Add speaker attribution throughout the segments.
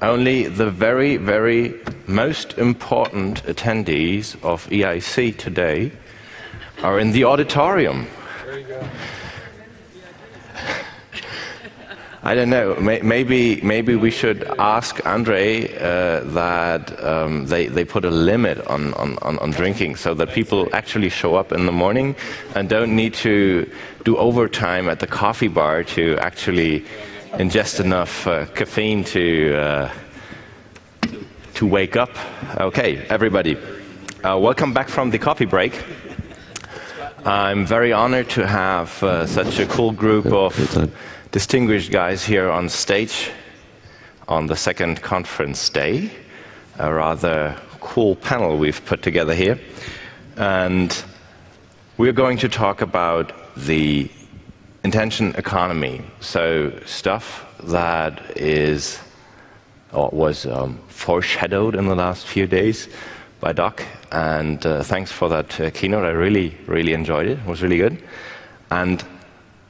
Speaker 1: only the very, very most important attendees of EIC today are in the auditorium.
Speaker 2: There you go.
Speaker 1: I don't know. Maybe we should ask Andre that they put a limit on drinking, so that people actually show up in the morning and don't need to do overtime at the coffee bar to actually ingest enough caffeine to wake up. Okay, everybody, welcome back from the coffee break. I'm very honored to have such a cool group of distinguished guys here on stage on the second conference day. A rather cool panel we've put together here. And we're going to talk about the intention economy. So stuff that is, or was foreshadowed in the last few days by Doc. And thanks for that keynote. I really enjoyed it. It was really good. And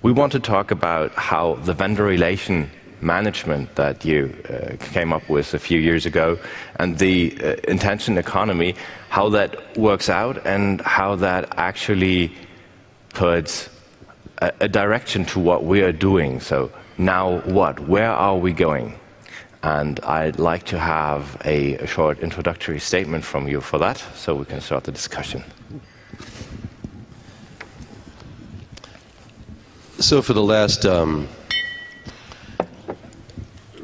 Speaker 1: we want to talk about how the vendor relation management that you came up with a few years ago and the intention economy, how that works out and how that actually puts a direction to what we are doing. So now what? Where are we going? And I'd like to have a short introductory statement from you for that, so we can start the discussion.
Speaker 3: So for the last,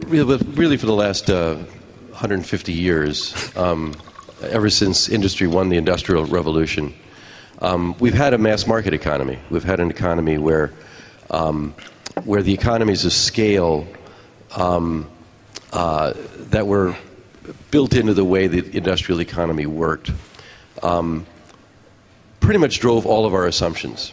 Speaker 3: really for the last 150 years, ever since industry won the Industrial Revolution, we've had a mass market economy. We've had an economy where the economies of scale that were built into the way the industrial economy worked pretty much drove all of our assumptions.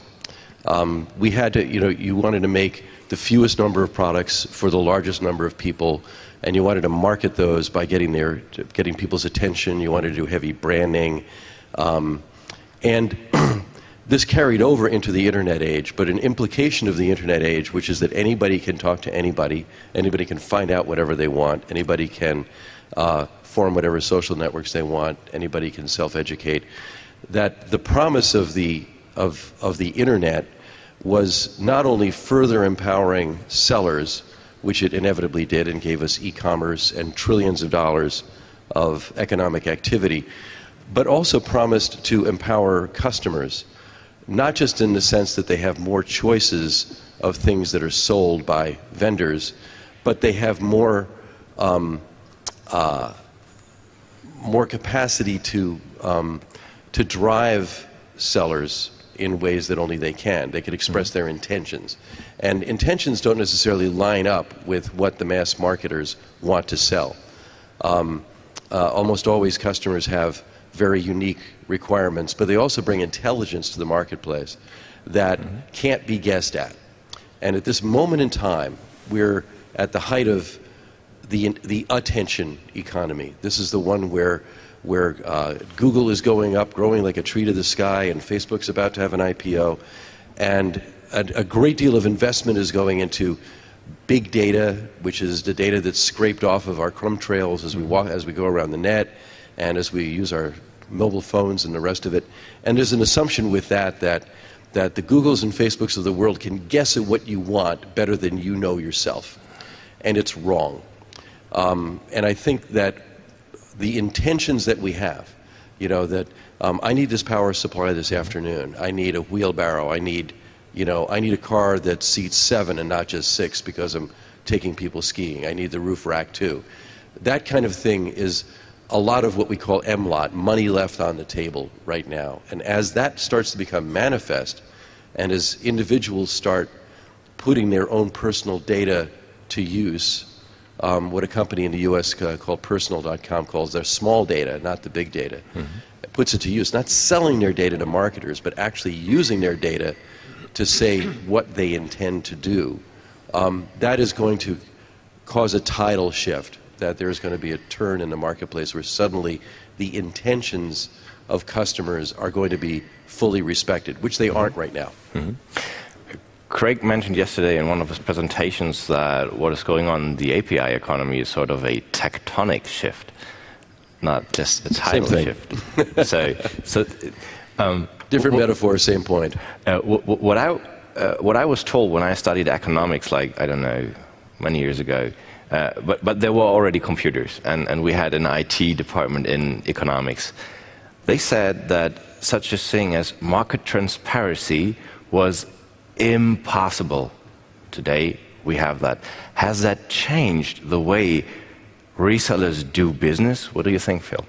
Speaker 3: We had to, you wanted to make the fewest number of products for the largest number of people, and you wanted to market those by getting people's attention. You wanted to do heavy branding. And this carried over into the internet age, but an implication of the internet age, which is that anybody can talk to anybody can find out whatever they want, anybody can form whatever social networks they want, anybody can self-educate, that the promise of the internet was not only further empowering sellers, which it inevitably did and gave us e-commerce and trillions of dollars of economic activity, but also promised to empower customers, not just in the sense that they have more choices of things that are sold by vendors, but they have more capacity to drive sellers in ways that only they can. They can express their intentions. And intentions don't necessarily line up with what the mass marketers want to sell. Almost always customers have very unique requirements, but they also bring intelligence to the marketplace that can't be guessed at. And at this moment in time, we're at the height of the attention economy. This is the one where Google is going up, growing like a tree to the sky, and Facebook's about to have an IPO. And a great deal of investment is going into big data, which is the data that's scraped off of our crumb trails as we go around the net, and as we use our mobile phones and the rest of it. And there's an assumption with that the Googles and Facebooks of the world can guess at what you want better than you know yourself. And it's wrong. And I think that the intentions that we have, that I need this power supply this afternoon. I need a wheelbarrow. I need a car that seats 7 and not just 6 because I'm taking people skiing. I need the roof rack too. That kind of thing is a lot of what we call MLOT, money left on the table right now. And as that starts to become manifest, and as individuals start putting their own personal data to use, what a company in the US called Personal.com calls their small data, not the big data, it puts it to use, not selling their data to marketers, but actually using their data to say what they intend to do. That is going to cause a tidal shift, that there's going to be a turn in the marketplace where suddenly the intentions of customers are going to be fully respected, which they aren't right now.
Speaker 1: Craig mentioned yesterday in one of his presentations that what is going on in the API economy is sort of a tectonic shift, not just a tidal shift.
Speaker 3: Different metaphor, same point.
Speaker 1: What I was told when I studied economics, like, I don't know, many years ago, but there were already computers, and we had an IT department in economics. They said that such a thing as market transparency was impossible. Today, we have that. Has that changed the way resellers do business? What do you think, Phil?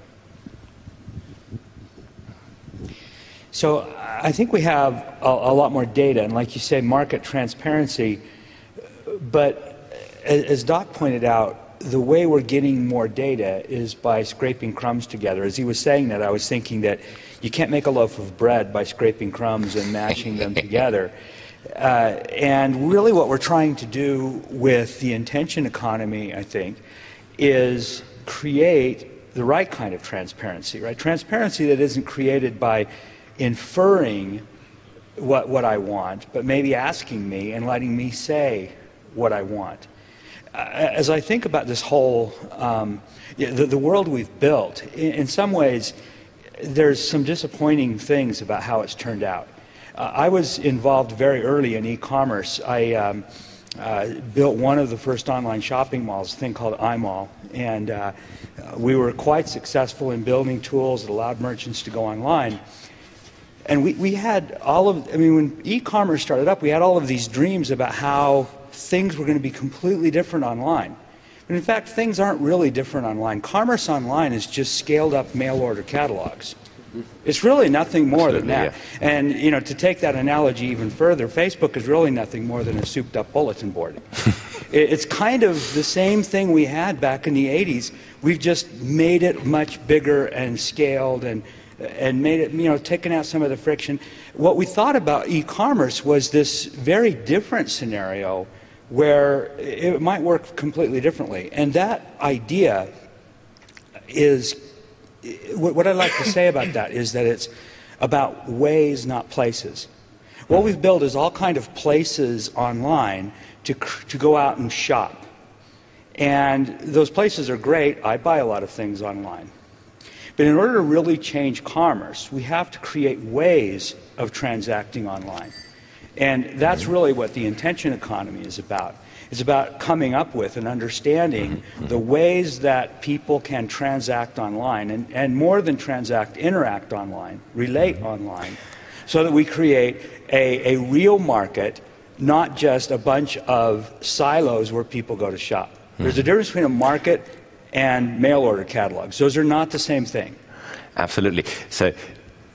Speaker 2: So I think we have a lot more data, and like you say, market transparency. But as Doc pointed out, the way we're getting more data is by scraping crumbs together. As he was saying that, I was thinking that you can't make a loaf of bread by scraping crumbs and mashing them together. And really what we're trying to do with the intention economy, I think, is create the right kind of transparency, right? Transparency that isn't created by inferring what I want, but maybe asking me and letting me say what I want. As I think about this whole, the world we've built, in some ways, there's some disappointing things about how it's turned out. I was involved very early in e-commerce. I built one of the first online shopping malls, a thing called iMall, and we were quite successful in building tools that allowed merchants to go online. And we had all of, I mean, when e-commerce started up, we had all of these dreams about how things were going to be completely different online. But in fact, things aren't really different online. Commerce online is just scaled up mail order catalogs. It's really nothing more than that. Yeah. And you know, to take that analogy even further, Facebook is really nothing more than a souped up bulletin board. It's kind of the same thing we had back in the 80s. We've just made it much bigger and scaled and made it, you know, taken out some of the friction. What we thought about e-commerce was this very different scenario where it might work completely differently. And that idea is, what I'd like to say about that is that it's about ways, not places. What we've built is all kind of places online to go out and shop. And those places are great. I buy a lot of things online. But in order to really change commerce, we have to create ways of transacting online. And that's really what the intention economy is about. It's about coming up with and understanding the ways that people can transact online, and more than transact, interact online, relate online, so that we create a real market, not just a bunch of silos where people go to shop. There's a difference between a market and mail order catalogs. Those are not the same thing.
Speaker 1: Absolutely. So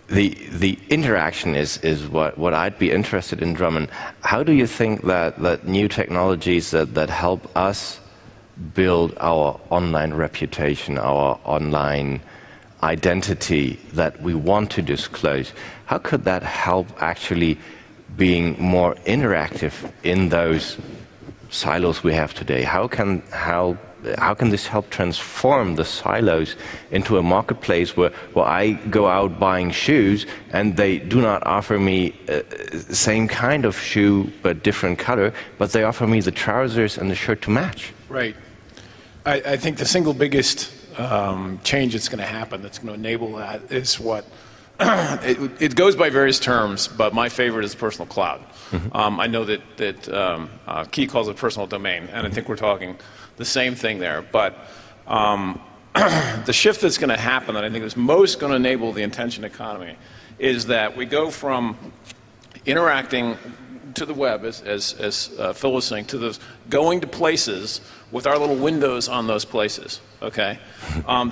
Speaker 1: the interaction is what I'd be interested in, Drummond. How do you think that new technologies that help us build our online reputation, our online identity that we want to disclose, how could that help actually being more interactive in those silos we have today? How can this help transform the silos into a marketplace where I go out buying shoes and they do not offer me the same kind of shoe but different color, but they offer me the trousers and the shirt to match?
Speaker 4: Right. I think the single biggest change that's going to happen that's going to enable that is what it goes by various terms, but my favorite is personal cloud. I know that Key calls it personal domain, and I think we're talking the same thing there. But the shift that's going to happen that I think is most going to enable the intention economy is that we go from interacting to the web, as Phil was saying, to those going to places with our little windows on those places. Okay,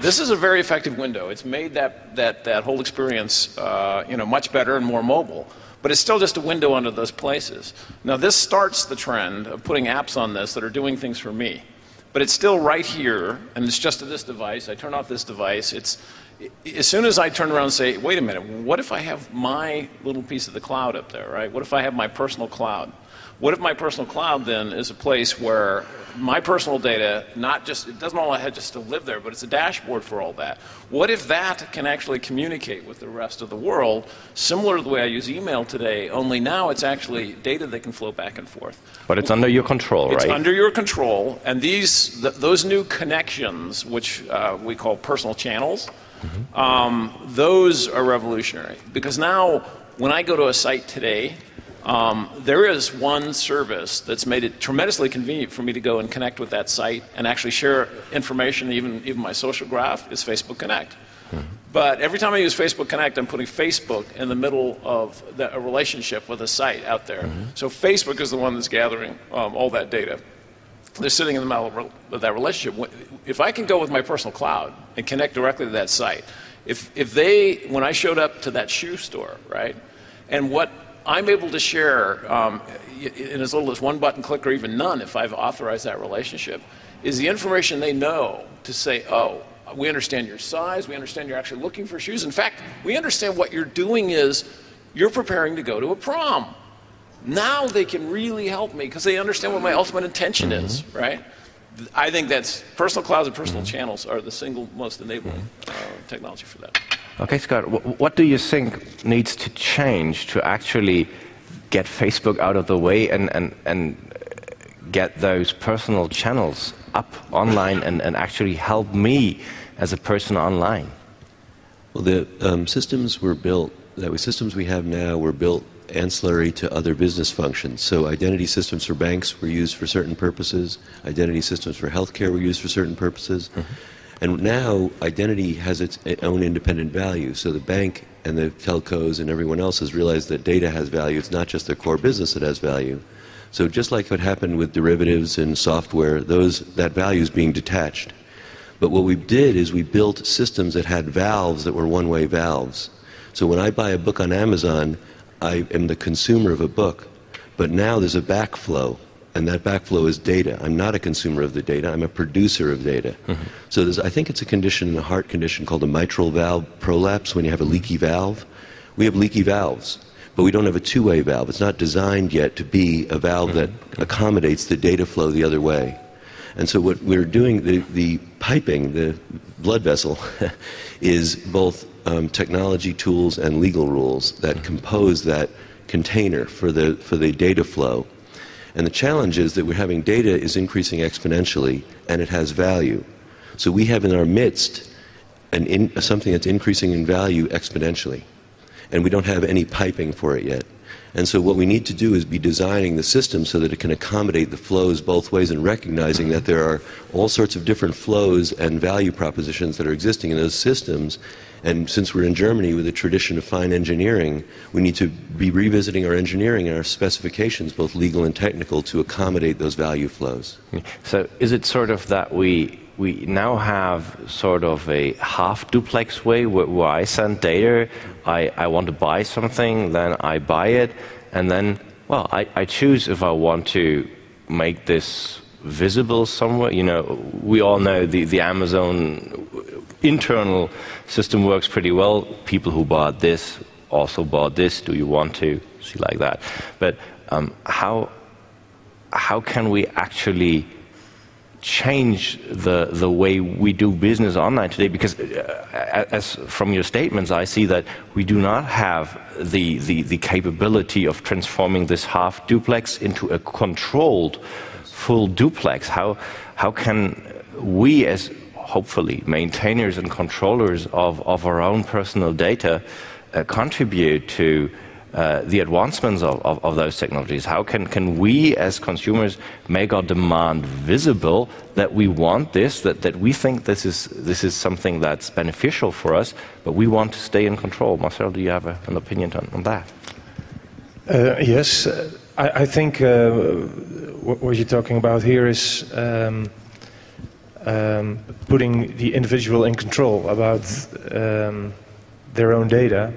Speaker 4: this is a very effective window. It's made that whole experience much better and more mobile. But it's still just a window onto those places. Now this starts the trend of putting apps on this that are doing things for me. But it's still right here, and it's just to this device. I turn off this device. as soon as I turn around and say, wait a minute, what if I have my little piece of the cloud up there, right? What if I have my personal cloud? What if my personal cloud then is a place where my personal data, not just, it doesn't all have just to live there, but it's a dashboard for all that. What if that can actually communicate with the rest of the world, similar to the way I use email today, only now it's actually data that can flow back and forth.
Speaker 1: But it's under your control, right?
Speaker 4: It's under your control, and those new connections, which we call personal channels, those are revolutionary. Because now, when I go to a site today, there is one service that's made it tremendously convenient for me to go and connect with that site and actually share information, even my social graph, is Facebook Connect. But every time I use Facebook Connect, I'm putting Facebook in the middle of a relationship with a site out there. So Facebook is the one that's gathering all that data. They're sitting in the middle of that relationship. If I can go with my personal cloud and connect directly to that site, when I showed up to that shoe store, right, and what I'm able to share in as little as one button click or even none if I've authorized that relationship, is the information they know to say, oh, we understand your size, we understand you're actually looking for shoes. In fact, we understand what you're doing is you're preparing to go to a prom. Now they can really help me because they understand what my ultimate intention is, right? I think that's personal clouds and personal channels are the single most enabling technology for that.
Speaker 1: Okay, Scott, what do you think needs to change to actually get Facebook out of the way and get those personal channels up online and actually help me as a person online?
Speaker 3: Well, the systems were built, the systems we have now were built ancillary to other business functions. So identity systems for banks were used for certain purposes. Identity systems for healthcare were used for certain purposes. And now identity has its own independent value. So the bank and the telcos and everyone else has realized that data has value. It's not just their core business that has value. So just like what happened with derivatives and software, that value is being detached. But what we did is we built systems that had valves that were one-way valves. So when I buy a book on Amazon, I am the consumer of a book, but now there's a backflow, and that backflow is data. I'm not a consumer of the data, I'm a producer of data. So I think it's a condition, a heart condition called a mitral valve prolapse, when you have a leaky valve. We have leaky valves, but we don't have a two-way valve. It's not designed yet to be a valve that accommodates the data flow the other way. And so what we're doing, the piping, the blood vessel, is both technology tools and legal rules that compose that container for the data flow. And the challenge is that we're having data is increasing exponentially, and it has value. So we have in our midst something that's increasing in value exponentially, and we don't have any piping for it yet. And so what we need to do is be designing the system so that it can accommodate the flows both ways, and recognizing that there are all sorts of different flows and value propositions that are existing in those systems. And since we're in Germany with a tradition of fine engineering, we need to be revisiting our engineering and our specifications, both legal and technical, to accommodate those value flows.
Speaker 1: So is it sort of that we now have sort of a half duplex way where I send data, I want to buy something, then I buy it, and then, well, I choose if I want to make this visible somewhere. You know, we all know the Amazon internal system works pretty well. People who bought this also bought this. Do you want to see like that? But how can we actually change the way we do business online today? Because as from your statements, I see that we do not have the capability of transforming this half duplex into a controlled full duplex. How can we, as hopefully maintainers and controllers of our own personal data, contribute to the advancements of those technologies? How can we as consumers make our demand visible that we want this, that we think this is something that's beneficial for us, but we want to stay in control? Marcel, do you have an opinion on that?
Speaker 5: Yes, I think what you're talking about here is putting the individual in control about their own data.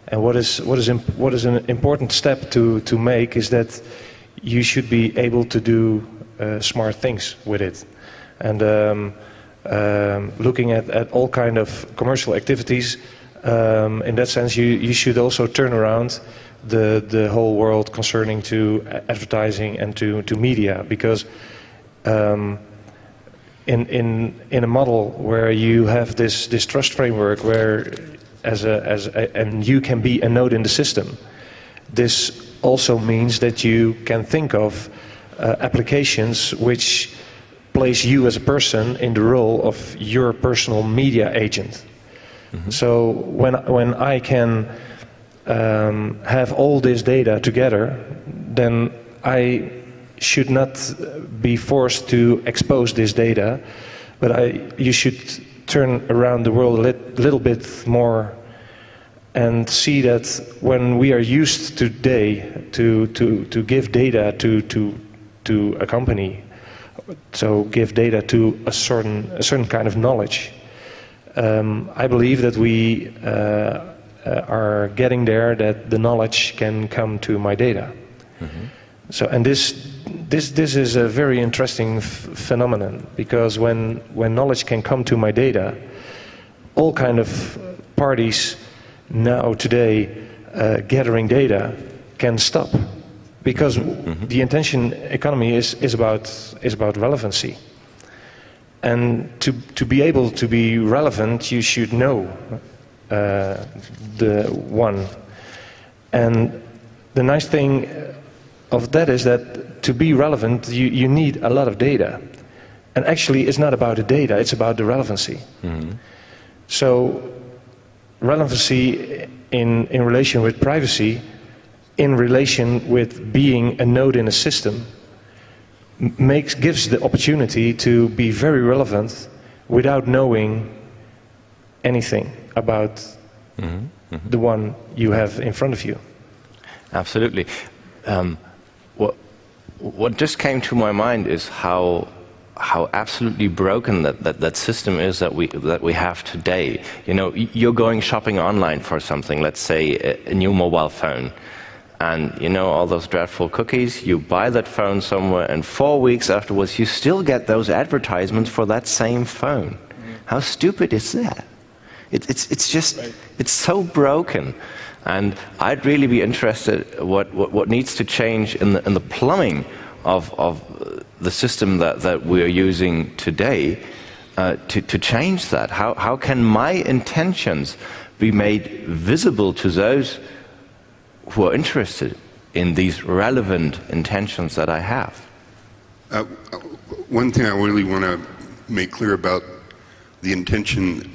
Speaker 5: And what is an important step to make is that you should be able to do smart things with it. And looking at all kind of commercial activities. In that sense, you should also turn around the whole world concerning to advertising and to media, because in a model where you have this trust framework where and you can be a node in the system, this also means that you can think of applications which place you as a person in the role of your personal media agent. Mm-hmm. So when I can have all this data together, then I should not be forced to expose this data, but you should turn around the world a little bit more and see that when we are used today to give data to a company, so give data to a certain kind of knowledge, I believe that we are getting there, that the knowledge can come to my data. Mm-hmm. So, and this is a very interesting phenomenon, because when knowledge can come to my data, all kind of parties now today gathering data can stop, because mm-hmm. the attention economy is about relevancy, and to be able to be relevant, you should know the one. And the nice thing of that is that to be relevant, you need a lot of data. And actually, it's not about the data, it's about the relevancy. Mm-hmm. So, relevancy in relation with privacy, in relation with being a node in a system, gives the opportunity to be very relevant without knowing anything about mm-hmm. Mm-hmm. the one you have in front of you.
Speaker 1: Absolutely. What just came to my mind is how absolutely broken that system is that we have today. You know, you're going shopping online for something, let's say a new mobile phone, and you know all those dreadful cookies. You buy that phone somewhere, and 4 weeks afterwards, you still get those advertisements for that same phone. Mm-hmm. How stupid is that? It's just right. It's so broken. And I'd really be interested what needs to change in the plumbing of the system that we are using today to change that. How can my intentions be made visible to those who are interested in these relevant intentions that I have?
Speaker 6: One thing I really want to make clear about the intention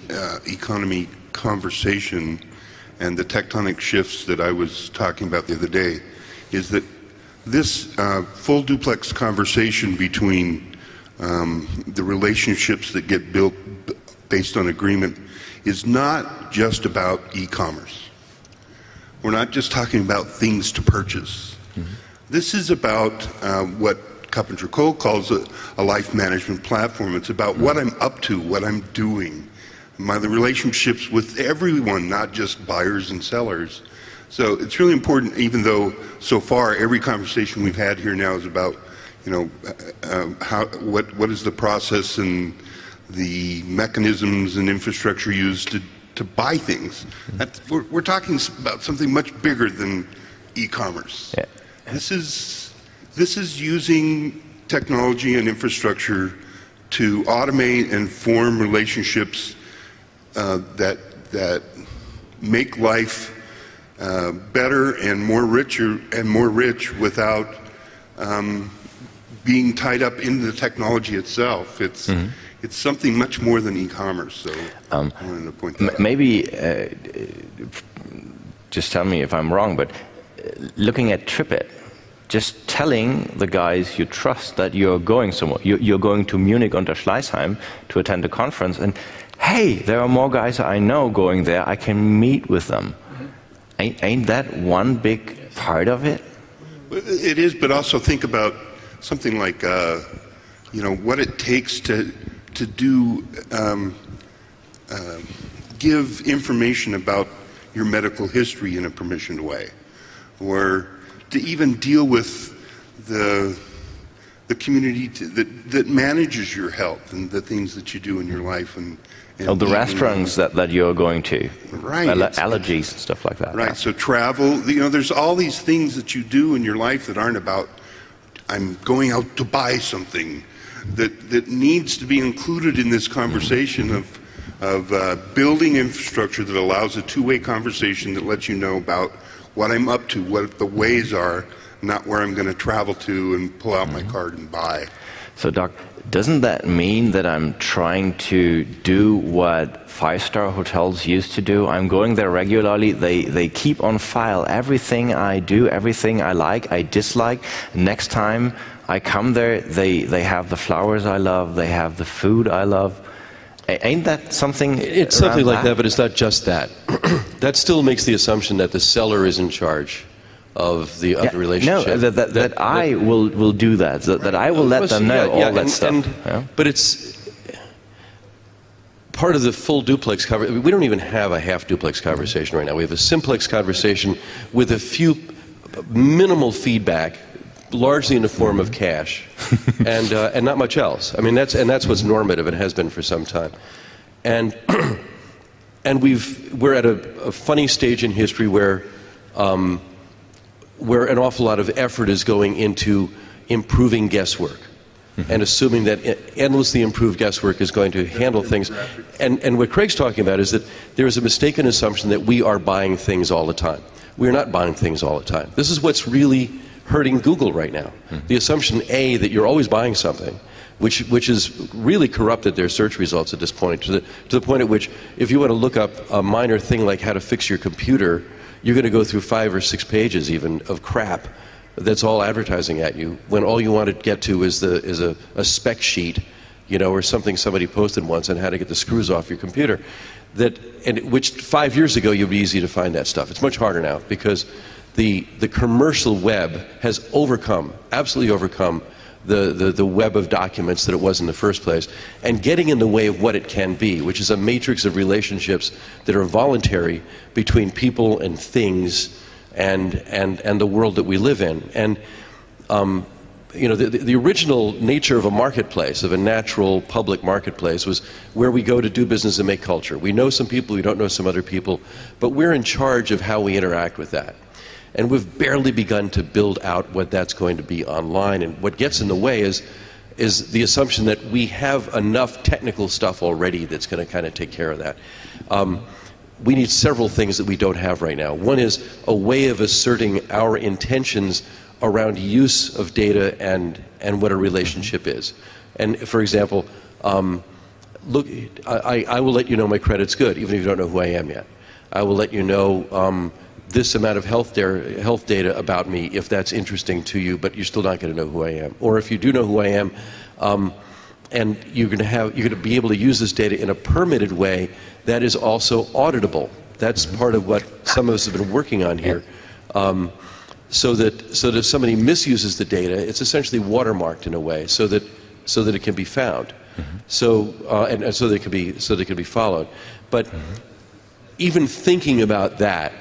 Speaker 6: economy conversation and the tectonic shifts that I was talking about the other day is that this full duplex conversation between the relationships that get built based on agreement is not just about e-commerce. We're not just talking about things to purchase. Mm-hmm. This is about what KuppingerCole calls a life management platform. It's about what I'm up to, what I'm doing, the relationships with everyone, not just buyers and sellers. So it's really important, even though so far every conversation we've had here now is about, you know, what is the process and the mechanisms and infrastructure used to buy things. We're talking about something much bigger than e-commerce. Yeah. This is using technology and infrastructure to automate and form relationships that make life better and more rich without being tied up in the technology itself. It's mm-hmm. It's something much more than e-commerce. So I wanted to point that out.
Speaker 1: Maybe just tell me if I'm wrong, but looking at TripIt, just telling the guys you trust that you're going somewhere, you're going to Munich unter Schleißheim to attend a conference, and hey, there are more guys I know going there, I can meet with them. Mm-hmm. Ain't that one big part of it?
Speaker 6: It is, but also think about something like, you know, what it takes to do, give information about your medical history in a permissioned way, or to even deal with the the community that manages your health and the things that you do in your life and
Speaker 1: the restaurants that you're going to,
Speaker 6: right?
Speaker 1: Allergies and stuff like that.
Speaker 6: Right.
Speaker 1: Yeah.
Speaker 6: So travel. There's all these things that you do in your life that aren't about I'm going out to buy something. That needs to be included in this conversation of building infrastructure that allows a two-way conversation that lets you know about what I'm up to, what the ways are, not where I'm going to travel to and pull out my card and buy.
Speaker 1: So, Doc, doesn't that mean that I'm trying to do what five-star hotels used to do? I'm going there regularly. They keep on file everything I do, everything I like, I dislike. Next time I come there, they have the flowers I love, they have the food I love. Ain't that something?
Speaker 3: It's something like that, but it's not just that. That still makes the assumption that the seller is in charge of the relationship.
Speaker 1: No, that I will do that. That I will let them know all that stuff.
Speaker 3: But it's part of the full duplex conversation. We don't even have a half duplex conversation right now. We have a simplex conversation with a few minimal feedback, largely in the form of cash, and not much else. I mean, that's what's normative and has been for some time. And we're at a funny stage in history where an awful lot of effort is going into improving guesswork and assuming that endlessly improved guesswork is going to handle things. And what Craig's talking about is that there is a mistaken assumption that we are buying things all the time. We're not buying things all the time. This is what's really hurting Google right now. The assumption, A, that you're always buying something, which has really corrupted their search results at this point, to the point at which if you want to look up a minor thing like how to fix your computer, you're going to go through 5 or 6 pages even of crap that's all advertising at you, when all you want to get to is a spec sheet, or something somebody posted once on how to get the screws off your computer. Which 5 years ago, you'd be easy to find that stuff. It's much harder now because the commercial web has absolutely overcome the web of documents that it was in the first place, and getting in the way of what it can be, which is a matrix of relationships that are voluntary between people and things and the world that we live in. And the original nature of a marketplace, of a natural public marketplace, was where we go to do business and make culture. We know some people, we don't know some other people, but we're in charge of how we interact with that. And we've barely begun to build out what that's going to be online. And what gets in the way is the assumption that we have enough technical stuff already that's going to kind of take care of that. We need several things that we don't have right now. One is a way of asserting our intentions around use of data and what a relationship is. And for example, look, I will let you know my credit's good, even if you don't know who I am yet. I will let you know this amount of health data about me if that's interesting to you, but you're still not going to know who I am. Or if you do know who I am, and you're going to be able to use this data in a permitted way that is also auditable. That's part of what some of us have been working on here. So that if somebody misuses the data, it's essentially watermarked in a way, so that it can be found, so that it can be followed. But even thinking about that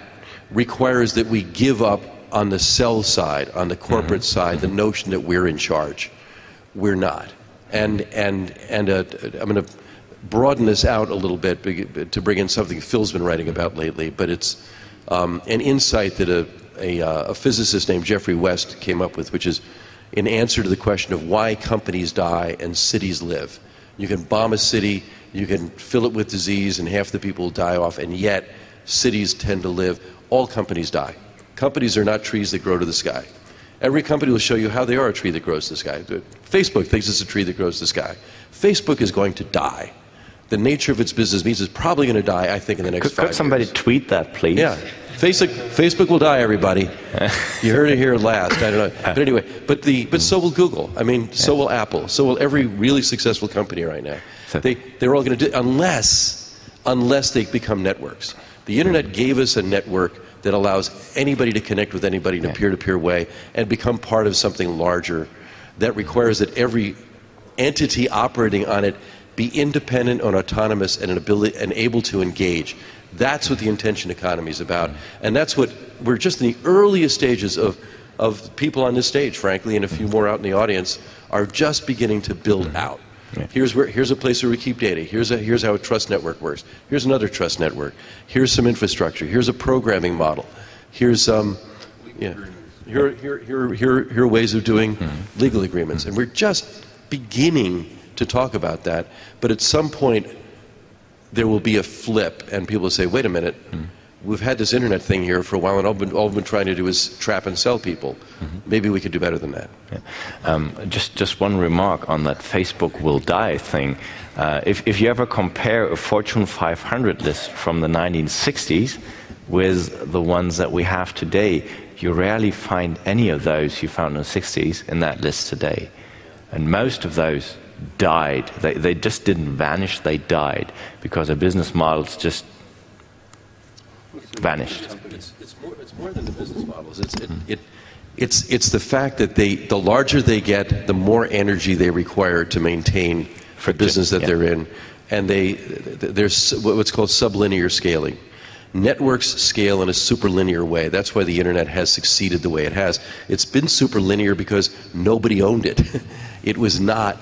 Speaker 3: requires that we give up on the sell side, on the corporate side, the notion that we're in charge. We're not. And I'm going to broaden this out a little bit to bring in something Phil's been writing about lately, but it's an insight that a physicist named Jeffrey West came up with, which is in answer to the question of why companies die and cities live. You can bomb a city, you can fill it with disease, and half the people will die off, and yet cities tend to live. All companies die. Companies are not trees that grow to the sky. Every company will show you how they are a tree that grows to the sky. Facebook thinks it's a tree that grows to the sky. Facebook is going to die. The nature of its business means it's probably going to die, I think, in the next 5 years.
Speaker 1: Could somebody tweet that, please?
Speaker 3: Yeah. Facebook will die, everybody. You heard it here last. I don't know. But anyway, but so will Google. I mean, so will Apple. So will every really successful company right now. They're all going to do, unless they become networks. The internet gave us a network that allows anybody to connect with anybody in a peer-to-peer way and become part of something larger that requires that every entity operating on it be independent and autonomous and able to engage. That's what the intention economy is about. And that's what we're just in the earliest stages of of people on this stage, frankly, and a few more out in the audience, are just beginning to build out.
Speaker 1: Yeah.
Speaker 3: Here's a place where we keep data. Here's how a trust network works. Here's another trust network. Here's some infrastructure. Here's a programming model. Here's here are ways of doing legal agreements. And we're just beginning to talk about that. But at some point, there will be a flip, and people will say, wait a minute, we've had this internet thing here for a while, and all we've been trying to do is trap and sell people. Maybe we could do better than that.
Speaker 1: Yeah. Just one remark on that Facebook will die thing. If you ever compare a Fortune 500 list from the 1960s with the ones that we have today, you rarely find any of those you found in the 60s in that list today. And most of those died. They just didn't vanish, they died because their business models just vanished.
Speaker 3: It's more than the business models. It's the fact that the larger they get, the more energy they require to maintain the business that they're in. And there's what's called sublinear scaling. Networks scale in a superlinear way. That's why the internet has succeeded the way it has. It's been superlinear because nobody owned it. It was not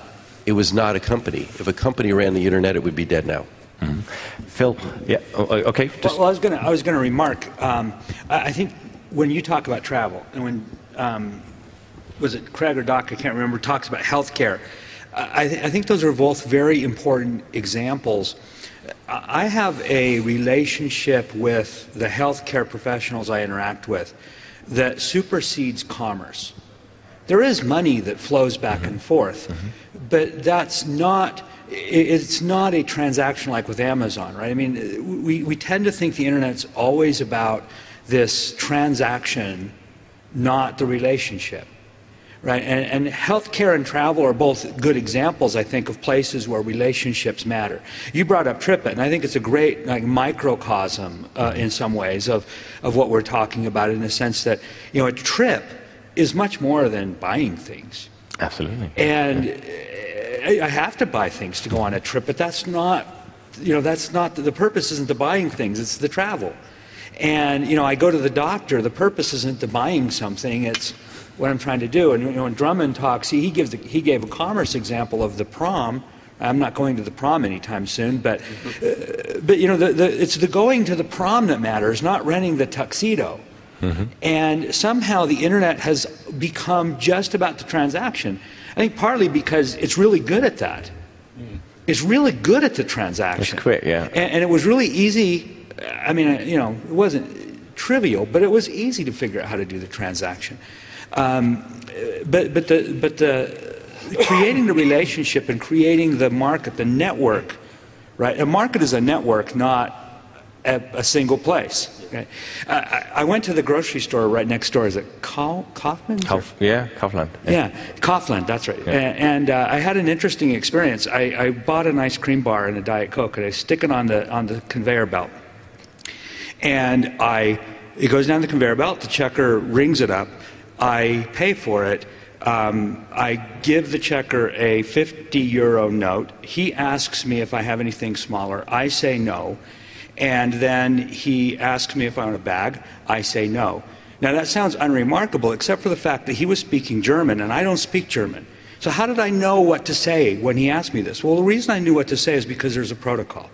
Speaker 3: a company. If a company ran the internet, it would be dead now.
Speaker 1: Phil, yeah, okay.
Speaker 2: Well, I was going to remark. I think when you talk about travel, and when was it Craig or Doc? I can't remember. Talks about healthcare. I think those are both very important examples. I have a relationship with the healthcare professionals I interact with that supersedes commerce. There is money that flows back and forth, but that's not. It's not a transaction like with Amazon, right? I mean, we tend to think the internet's always about this transaction, not the relationship, right? And healthcare and travel are both good examples, I think, of places where relationships matter. You brought up TripIt, and I think it's a great microcosm in some ways of what we're talking about, in the sense that, you know, a trip is much more than buying things.
Speaker 1: Absolutely.
Speaker 2: And I have to buy things to go on a trip, but that's not, you know, that's not, the purpose isn't the buying things, it's the travel. And, you know, I go to the doctor, the purpose isn't the buying something, it's what I'm trying to do. And, you know, when Drummond talks, he gave a commerce example of the prom. I'm not going to the prom anytime soon, but you know, it's the going to the prom that matters, not renting the tuxedo. And somehow the internet has become just about the transaction. I think partly because it's really good at that. It's really good at the transaction.
Speaker 1: It's quick, yeah.
Speaker 2: And it was really easy. I mean, you know, it wasn't trivial, but it was easy to figure out how to do the transaction. But the creating the relationship and creating the market, the network, right? A market is a network, not a single place. Okay. I went to the grocery store right next door. Is it Kaufman's?
Speaker 1: Yeah, Kaufland.
Speaker 2: Yeah, Kaufland, that's right. Yeah. And I had an interesting experience. I bought an ice cream bar and a Diet Coke, and I stick it on the conveyor belt. And it goes down the conveyor belt, the checker rings it up, I pay for it, I give the checker a €50 note, he asks me if I have anything smaller, I say no. And then he asks me if I want a bag. I say no. Now that sounds unremarkable, except for the fact that he was speaking German, and I don't speak German. So how did I know what to say when he asked me this? Well, the reason I knew what to say is because there's a protocol.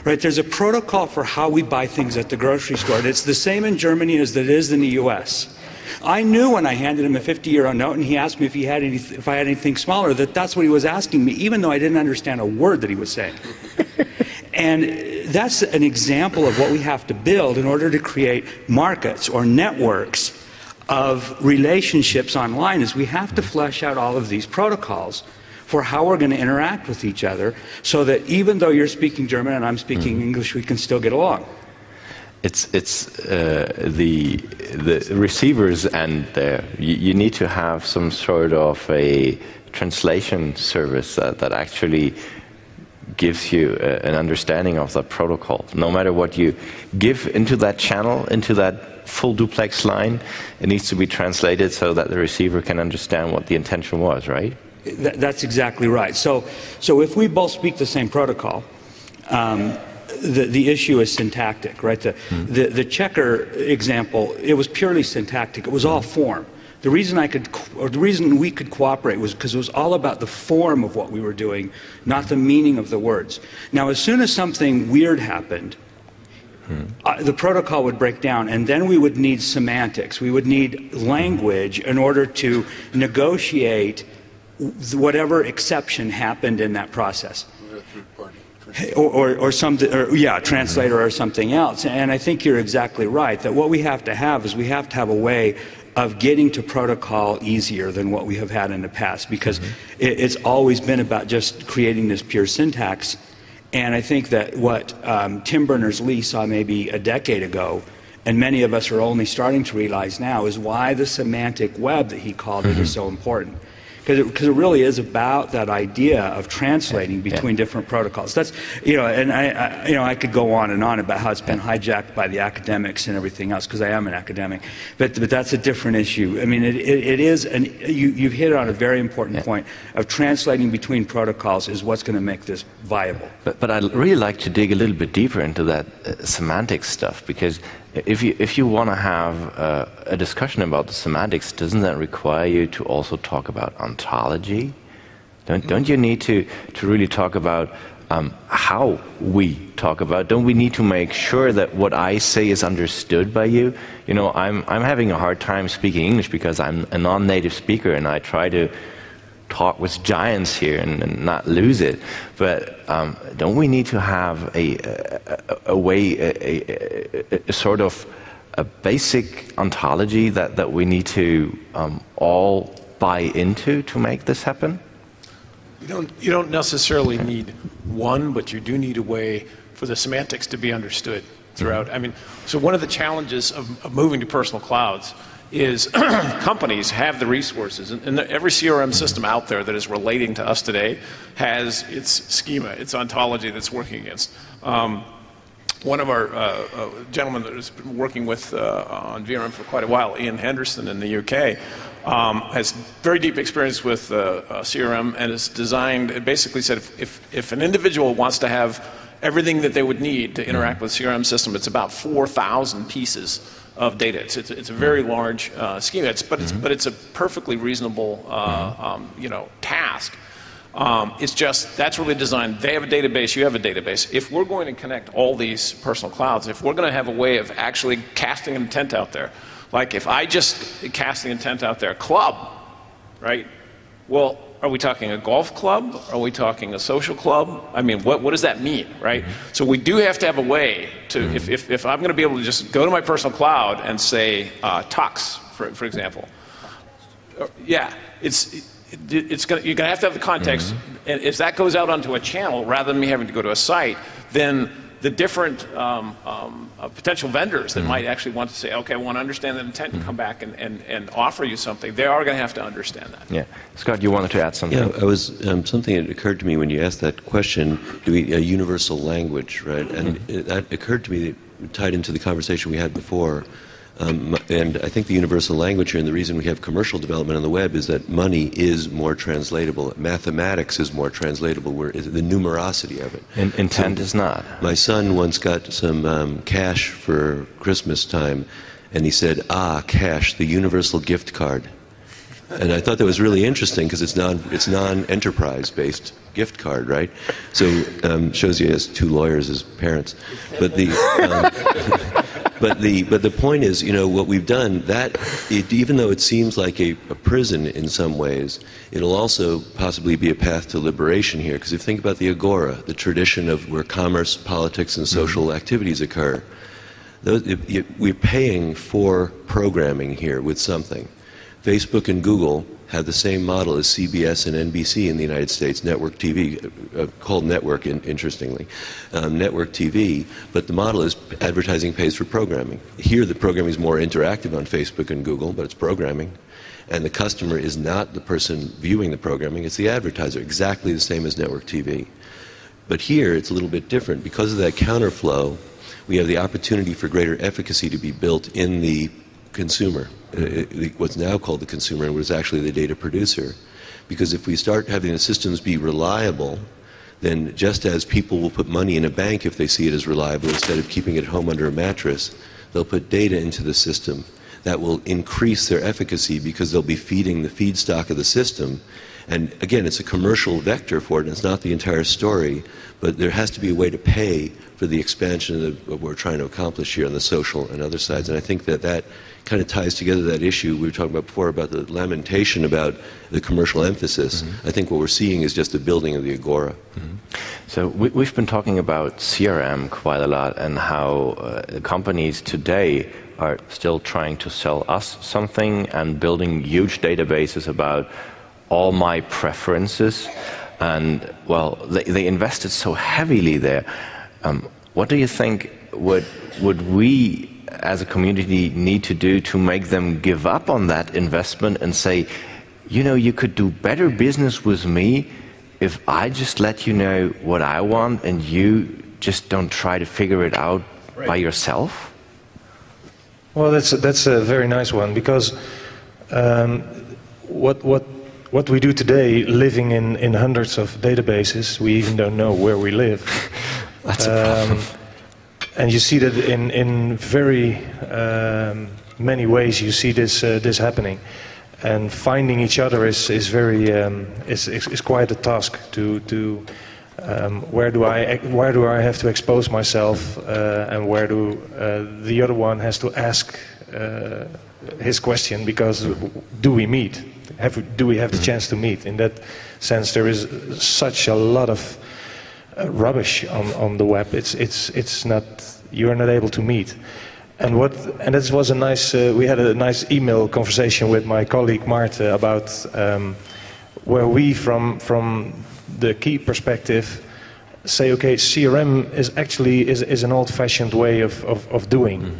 Speaker 2: Right? There's a protocol for how we buy things at the grocery store. And it's the same in Germany as it is in the U.S. I knew when I handed him a €50 note and he asked me if I had anything smaller, that's what he was asking me, even though I didn't understand a word that he was saying. And that's an example of what we have to build in order to create markets or networks of relationships online, is we have to flesh out all of these protocols for how we're going to interact with each other, so that even though you're speaking German and I'm speaking English, we can still get along.
Speaker 1: It's the receivers, and you need to have some sort of a translation service that actually gives you an understanding of the protocol. No matter what you give into that channel, into that full duplex line, it needs to be translated so that the receiver can understand what the intention was, right?
Speaker 2: That's exactly right. So if we both speak the same protocol, the issue is syntactic, right? The checker example, it was purely syntactic. It was all form. The reason we could cooperate was because it was all about the form of what we were doing, not the meaning of the words. Now, as soon as something weird happened, the protocol would break down, and then we would need semantics. We would need language in order to negotiate whatever exception happened in that process. Or something, or yeah, translator or something else. And I think you're exactly right, that what we have to have is we have to have a way of getting to protocol easier than what we have had in the past, because it's always been about just creating this pure syntax. And I think that what Tim Berners-Lee saw maybe a decade ago, and many of us are only starting to realize now, is why the semantic web that he called it is so important. Because it really is about that idea of translating between different protocols. That's, and I could go on and on about how it's been hijacked by the academics and everything else, because I am an academic. But that's a different issue. I mean, it is, and you've hit on a very important point of translating between protocols is what's going to make this viable.
Speaker 1: But I'd really like to dig a little bit deeper into that semantic stuff, because if you want to have a discussion about the semantics, doesn't that require you to also talk about ontology? Don't you need to really talk about how we talk about? Don't we need to make sure that what I say is understood by you? I'm having a hard time speaking English because I'm a non-native speaker, and I try to talk with giants here and not lose it. But don't we need to have a way, a sort of a basic ontology that we need to all buy into to make this happen?
Speaker 4: You don't necessarily need one, but you do need a way for the semantics to be understood throughout. I mean, so one of the challenges of moving to personal clouds is companies have the resources, and every CRM system out there that is relating to us today has its schema, its ontology that's working against. One of our gentlemen that has been working with on VRM for quite a while, Ian Henderson in the UK, has very deep experience with CRM, and has designed, it basically said if an individual wants to have everything that they would need to interact with a CRM system, it's about 4,000 pieces of data. It's a very large schema, but it's a perfectly reasonable task. It's just that's really designed. They have a database, you have a database. If we're going to connect all these personal clouds, if we're going to have a way of actually casting an intent out there, like if I just cast the intent out there, club, right? Well, are we talking a golf club? Are we talking a social club? I mean, what does that mean, right? So we do have to have a way to, if I'm going to be able to just go to my personal cloud and say tux, for example. Yeah, it's going you're going to have the context, and if that goes out onto a channel rather than me having to go to a site, then the different potential vendors that might actually want to say, okay, I want to understand the intent and come back and offer you something, they are going to have to understand that.
Speaker 1: Yeah. Scott, you wanted to add something?
Speaker 3: Yeah, I was, something that occurred to me when you asked that question, a universal language, right? And that occurred to me, that tied into the conversation we had before. And I think the universal language here, and the reason we have commercial development on the web, is that money is more translatable. Mathematics is more translatable, where the numerosity of it.
Speaker 1: Intent is not.
Speaker 3: My son once got some cash for Christmas time, and he said, cash, the universal gift card. And I thought that was really interesting, because it's non-enterprise-based gift card, right? So shows you he has two lawyers as parents. But But the point is, what we've done, even though it seems like a prison in some ways, it'll also possibly be a path to liberation here. Because if you think about the agora, the tradition of where commerce, politics, and social activities occur, we're paying for programming here with something. Facebook and Google have the same model as CBS and NBC in the United States, network TV, called network, interestingly, network TV, but the model is advertising pays for programming. Here the programming is more interactive on Facebook and Google, but it's programming. And the customer is not the person viewing the programming, it's the advertiser, exactly the same as network TV. But here it's a little bit different. Because of that counterflow, we have the opportunity for greater efficacy to be built in the consumer, what's now called the consumer, and what is actually the data producer. Because if we start having the systems be reliable, then just as people will put money in a bank if they see it as reliable instead of keeping it at home under a mattress, they'll put data into the system that will increase their efficacy because they'll be feeding the feedstock of the system. And again, it's a commercial vector for it, and it's not the entire story, but there has to be a way to pay for the expansion of what we're trying to accomplish here on the social and other sides. And I think that that kind of ties together that issue we were talking about before about the lamentation about the commercial emphasis. I think what we're seeing is just the building of the agora.
Speaker 1: So we've been talking about CRM quite a lot and how companies today are still trying to sell us something and building huge databases about all my preferences, and well, they invested so heavily there. What do you think would we as a community need to do to make them give up on that investment and say, you know, you could do better business with me if I just let you know what I want and you just don't try to figure it out by yourself?
Speaker 5: Well, that's a very nice one, because what we do today, living in hundreds of databases, we even don't know where we live.
Speaker 1: That's a problem.
Speaker 5: And you see that in very many ways. You see this happening, and finding each other is very is quite a task. To where do I have to expose myself, and where do the other one has to ask his question, because do we meet? Do we have the chance to meet? In that sense, there is such a lot of rubbish on the web. It's not, you're not able to meet. And this was a nice. We had a nice email conversation with my colleague Maarten about where we, from the key perspective, say, okay, CRM is actually is an old-fashioned way of doing.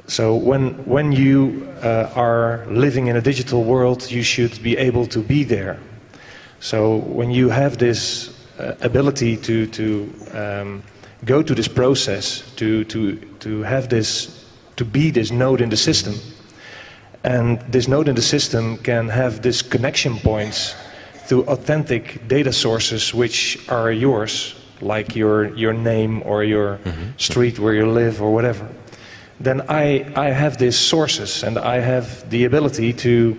Speaker 5: So when you are living in a digital world, you should be able to be there. So when you have this ability to go to this process, to have this, to be this node in the system, and this node in the system can have this connection points to authentic data sources which are yours, like your name or your street where you live or whatever. Then I have these sources, and I have the ability to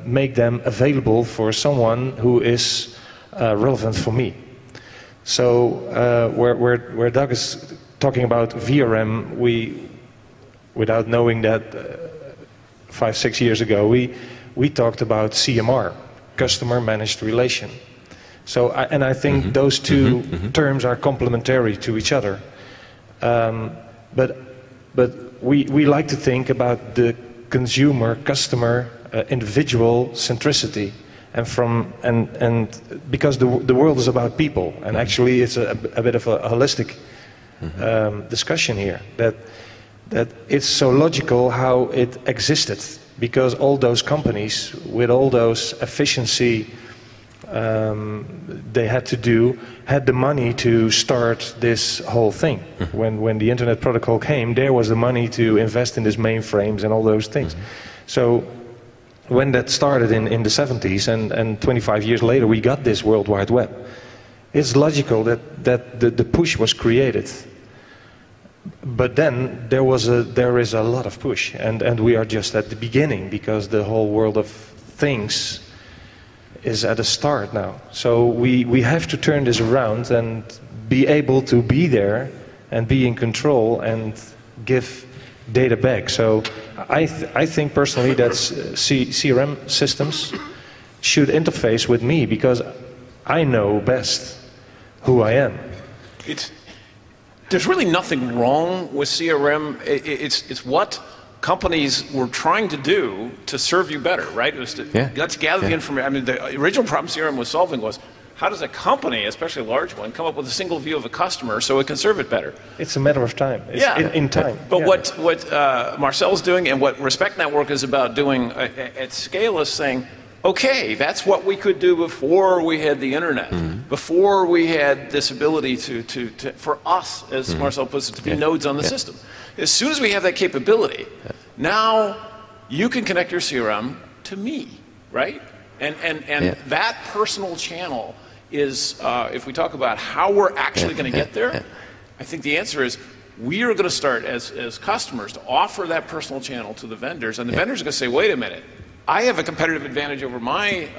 Speaker 5: make them available for someone who is relevant for me. So where Doug is talking about VRM, without knowing that 5-6 years ago, we talked about CMR, Customer Managed Relation. So I think those two terms are complementary to each other. But we like to think about the consumer, customer, individual centricity, and because the world is about people, and actually it's a bit of a holistic discussion here. That it's so logical how it existed, because all those companies with all those efficiency they had to do, had the money to start this whole thing. When the internet protocol came, there was the money to invest in these mainframes and all those things. So when that started in the 70s, and 25 years later we got this World Wide Web, it's logical that the push was created. But then there is a lot of push, and we are just at the beginning, because the whole world of things is at a start now. So we have to turn this around and be able to be there and be in control and give data back. So I think personally that CRM systems should interface with me, because I know best who I am.
Speaker 4: There's really nothing wrong with CRM. It's what companies were trying to do to serve you better, right? It was to, let's gather the information. I mean, the original problem CRM was solving was, how does a company, especially a large one, come up with a single view of a customer so it can serve it better?
Speaker 5: It's a matter of time. It's in time.
Speaker 4: But what Marcel's doing, and what Respect Network is about doing at scale, is saying, okay, that's what we could do before we had the internet, before we had this ability for us, as Marcel puts it, to be nodes on the system. As soon as we have that capability, now you can connect your CRM to me, right? And that personal channel is if we talk about how we're actually going to get there, I think the answer is we are going to start as customers to offer that personal channel to the vendors, and the vendors are going to say, wait a minute, I have a competitive advantage over my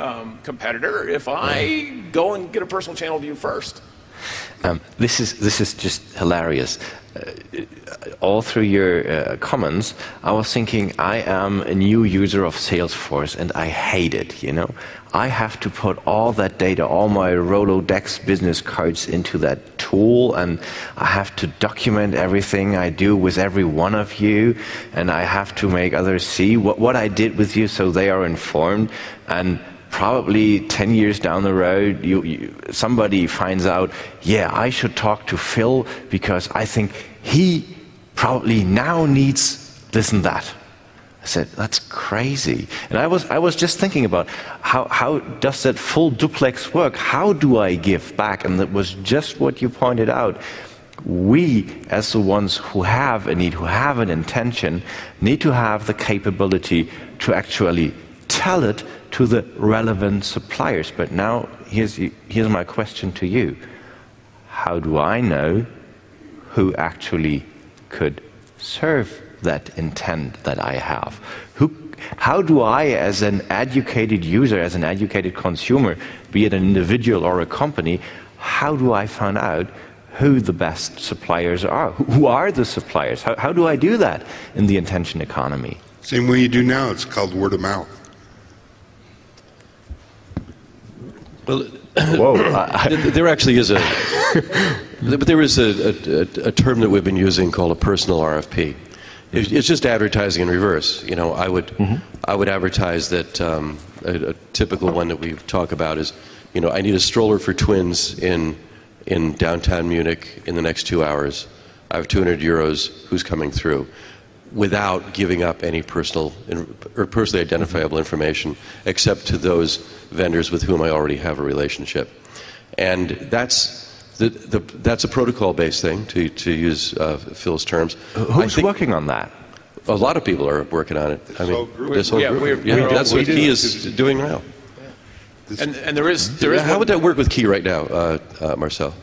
Speaker 4: competitor if I go and get a personal channel to you first.
Speaker 1: This is just hilarious. All through your comments, I was thinking, I am a new user of Salesforce and I hate it, you know. I have to put all that data, all my Rolodex business cards into that tool, and I have to document everything I do with every one of you, and I have to make others see what I did with you so they are informed. And probably 10 years down the road, somebody finds out, yeah, I should talk to Phil because I think he probably now needs this and that. I said, that's crazy. And I was just thinking about how does that full duplex work? How do I give back? And that was just what you pointed out. We, as the ones who have a need, who have an intention, need to have the capability to actually tell it to the relevant suppliers. But now, here's my question to you. How do I know who actually could serve that intent that I have? How do I, as an educated user, as an educated consumer, be it an individual or a company, how do I find out who the best suppliers are? Who are the suppliers? How do I do that in the intention economy?
Speaker 6: Same way you do now. It's called word of mouth.
Speaker 3: Well, there actually is there is a term that we've been using called a personal RFP. It's just advertising in reverse. You know, I would advertise that a typical one that we talk about is, you know, I need a stroller for twins in downtown Munich in the next 2 hours. I have 200 euros. Who's coming through? Without giving up any personal or personally identifiable information, except to those vendors with whom I already have a relationship. And that's a protocol-based thing, to use Phil's terms.
Speaker 1: Who's working on that?
Speaker 3: A lot of people are working on it. I mean, this whole group. That's what Key is doing now.
Speaker 4: And there is
Speaker 3: how would that work with Key right now, Marcel?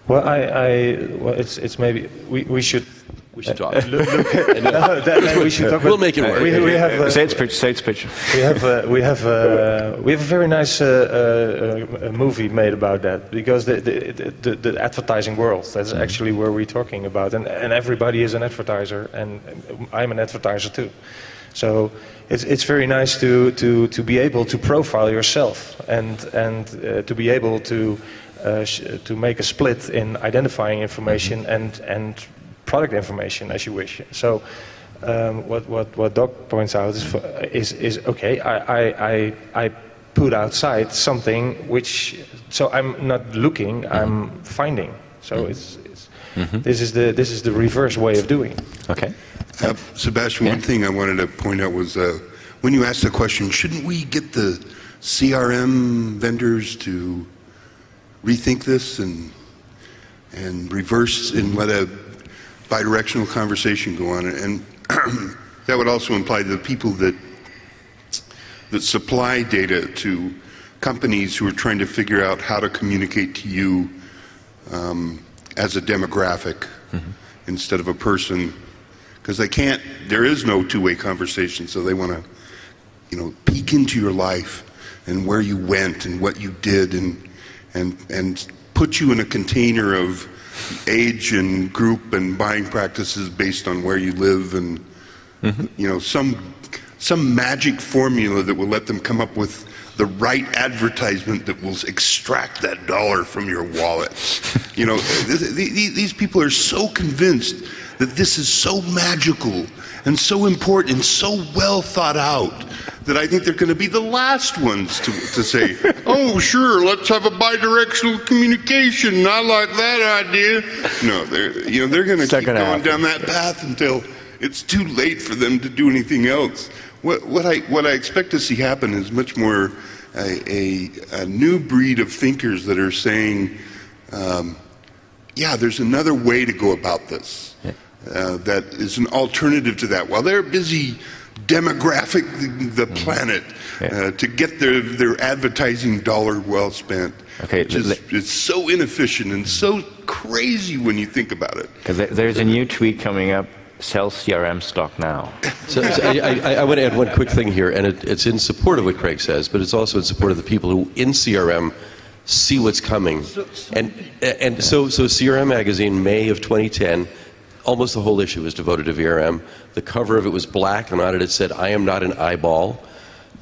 Speaker 5: Well, well, it's maybe we should.
Speaker 3: We should talk.
Speaker 5: We should talk.
Speaker 3: We'll make it work.
Speaker 5: We have
Speaker 1: Say it's pitch.
Speaker 5: We have a very nice movie made about that, because the advertising world, that's actually where we're talking about, and everybody is an advertiser, and I'm an advertiser too. So it's very nice to be able to profile yourself and to be able to make a split in identifying information and product information as you wish. So what Doc points out is okay. I put outside something which, so I'm not looking, I'm finding. So this is the reverse way of doing it.
Speaker 1: Okay.
Speaker 6: Sebastian, one thing I wanted to point out was when you asked the question, shouldn't we get the CRM vendors to rethink this and reverse and let a bidirectional conversation go on? And that would also imply the people that supply data to companies who are trying to figure out how to communicate to you as a demographic instead of a person, because there is no two-way conversation, so they want to, peek into your life and where you went and what you did and put you in a container of age and group and buying practices based on where you live and some magic formula that will let them come up with the right advertisement that will extract that dollar from your wallet. These people are so convinced that this is so magical and so important and so well thought out that I think they're going to be the last ones to say, oh, sure, let's have a bidirectional communication. I like that idea. No, they're going to keep going down that path until it's too late for them to do anything else. What I expect to see happen is much more a new breed of thinkers that are saying, there's another way to go about this that is an alternative to that. While they're busy demographic the planet to get their advertising dollar well spent.
Speaker 1: Okay,
Speaker 6: It's so inefficient and so crazy when you think about it.
Speaker 1: There's a new tweet coming up. Sell CRM stock now.
Speaker 3: So I want to add one quick thing here, and it's in support of what Craig says, but it's also in support of the people who in CRM see what's coming. And so CRM Magazine, May of 2010, almost the whole issue was devoted to VRM. The cover of it was black, and on it said, "I am not an eyeball."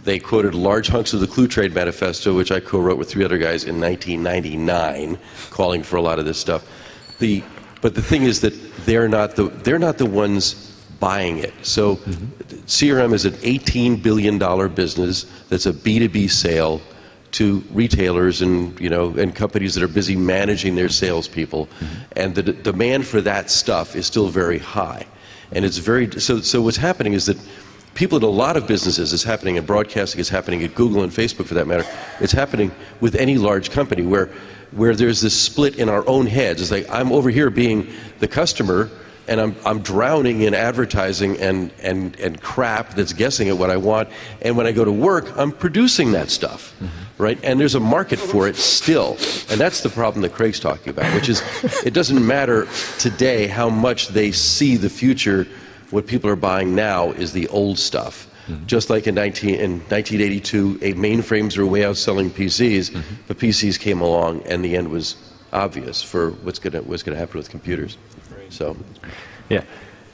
Speaker 3: They quoted large hunks of the Clue Trade Manifesto, which I co-wrote with 3 other guys in 1999, calling for a lot of this stuff. But the thing is that they're not the ones buying it. So CRM is an $18 billion business that's a B2B sale to retailers and companies that are busy managing their salespeople, and the demand for that stuff is still very high, and it's very so. What's happening is that people in a lot of businesses, it's happening in broadcasting, it's happening at Google and Facebook for that matter. It's happening with any large company where there's this split in our own heads. It's like I'm over here being the customer, and I'm drowning in advertising and crap that's guessing at what I want. And when I go to work, I'm producing that stuff, right? And there's a market for it still. And that's the problem that Craig's talking about, which is it doesn't matter today how much they see the future. What people are buying now is the old stuff. Just like in 1982, mainframes were way outselling PCs, but PCs came along, and the end was obvious for what's going to happen with computers. So,
Speaker 1: yeah.